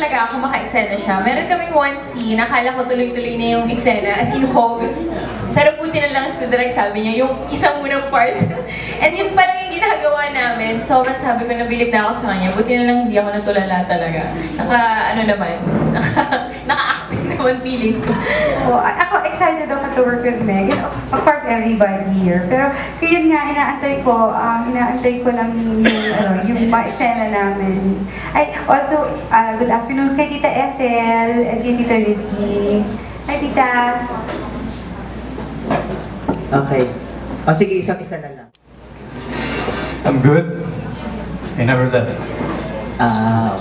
talaga ako maka-eksena siya. Meron kaming one scene, akala ko tuloy-tuloy na yung eksena, as in hog. Pero buti na lang si Direk sabi niya, yung isang munang part. And yun pa lang yung ginagawa namin. Sobrang sabi ko, nabilib na ako sa kanya. Buti na lang hindi ako natulala talaga. Naka-acting naman feeling ko. So, ako excited ako to work with Meg. And of course, everybody here. Pero yun nga, inaantay ko lang yung mga eksena namin. Ay, also, good afternoon kay Tita Ethel at kay Tita Rizky. Hi, Tita. Okay. O sige, isang-isa na lang. I'm good. I never left.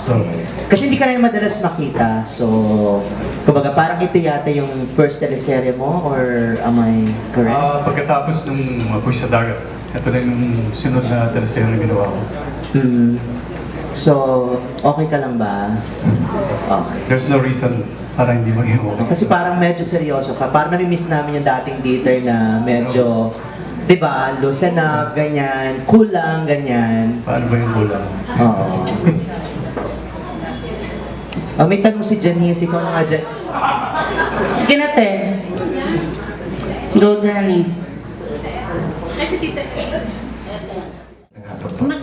Okay. Kasi hindi ka na yung madalas makita, so kumbaga parang ito yata yung first teleserye mo, or am I correct? Pagkatapos nung Apoy sa Dagat, ito na yung sunod na teleserye na ginawa ko. So, okay ka lang ba? Okay. There's no reason para hindi maging okay. Kasi parang medyo seryoso ka. Parang nami-miss namin yung dating Dieter na medyo, di ba, loosen up, ganyan, cool lang, ganyan. Paano ba yung bulan? Oo. May tanong si Janice, ikaw na nga dyan. Sige na, te. Go, Janice.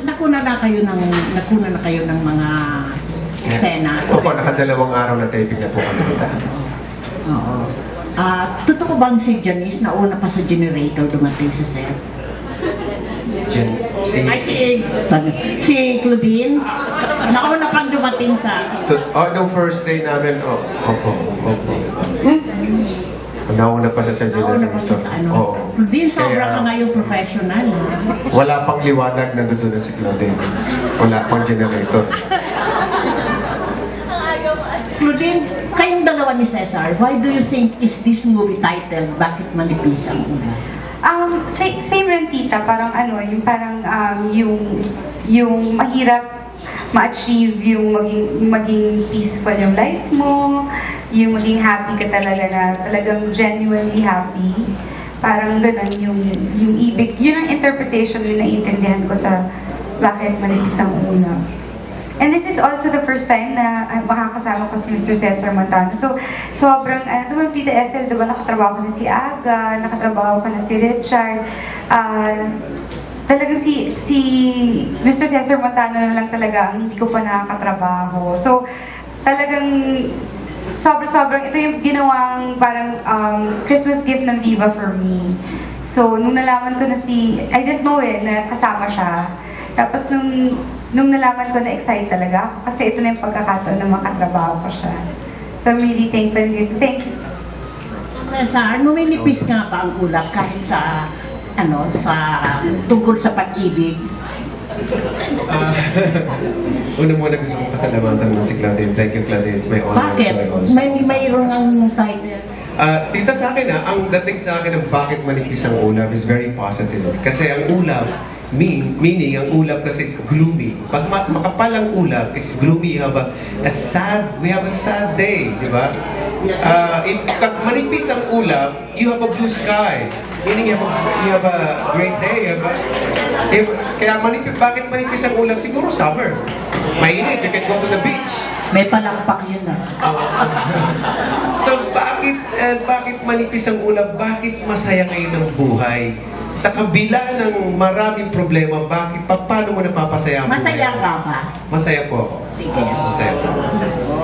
Nakuna na kayo ng mga eksena. Opo, nakadalawang araw na taping na po kami dito. Oo. Totoo bang si Janice nauna pa sa generator dumating sa set? Ay, si Claudine? Nauna pang dumating sa... Nung first day namin, opo. Nauna pa siya sa Nauna pa siya sa ano? Oo. Claudine, sobra Kaya, ka ngayon professional. wala pang liwanag na doon na si Claudine. Wala pang generator. Claudine, kayong dalawa ni Cesar, why do you think is this movie titled Bakit Manipis ang Ulo? Same rin, Tita. Parang yung mahirap ma-achieve yung maging peaceful yung life mo, yung maging happy ka talaga na talagang genuinely happy. Parang ganun yung ibig. Yun ang interpretation yung naiintindihan ko sa Bakit Manipis ang Ulo. And this is also the first time na makakasama ko si Mr. Cesar Montano. So, sobrang, naman, Tita Ethel, diba, nakatrabaho ko na si Aga, nakatrabaho ko na si Richard. Talagang si Mr. Cesar Montano na lang talaga ang hindi ko pa nakakatrabaho. So, talagang sobrang, ito yung ginawang parang Christmas gift ng Viva for me. So, nung nalaman ko na I didn't know na kasama siya. Tapos nung nalaman ko, na-excite talaga ako kasi ito na yung pagkakataon na makatrabaho ko siya. So I'm really thankful. Thank you. Cesar, numilipis nga ba ang ulap kahit sa tungkol sa pag-ibig? Una muna gusto kong pasalamatan mo si Claudine. Thank you, Claudine. It's my honor. Bakit? Mayroon ang title. Tita, sa akin ang dating sa akin ng Bakit Manipis ang Ulap is very positive. Kasi ang ulap, meaning ang ulap kasi is gloomy. Pag makapal ang ulap, it's gloomy. We have a sad day, di ba? If manipis ang ulap, you have a blue sky. Meaning you have a great day. Bakit manipis ang ulap? Siguro summer. Mainit, you can go to the beach. May palakpak yun na. So bakit manipis ang ulap? Bakit masaya kayo ng buhay? Sa kabila ng maraming problema, paano mo napapasaya ang buhay? Masaya ka ba? Masaya po ako. Sige. Masaya po.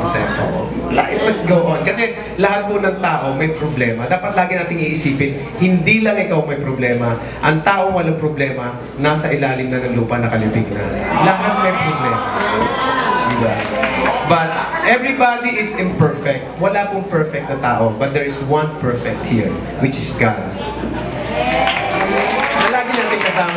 Masaya po ako. Life must go on. Kasi lahat po ng tao may problema. Dapat lagi nating iisipin, hindi lang ikaw may problema. Ang tao walang problema, nasa ilalim na ng lupa nakalibing na. Lahat may problema. Diba? But everybody is imperfect. Wala pong perfect na tao. But there is one perfect here, which is God. Na lagi natin kasama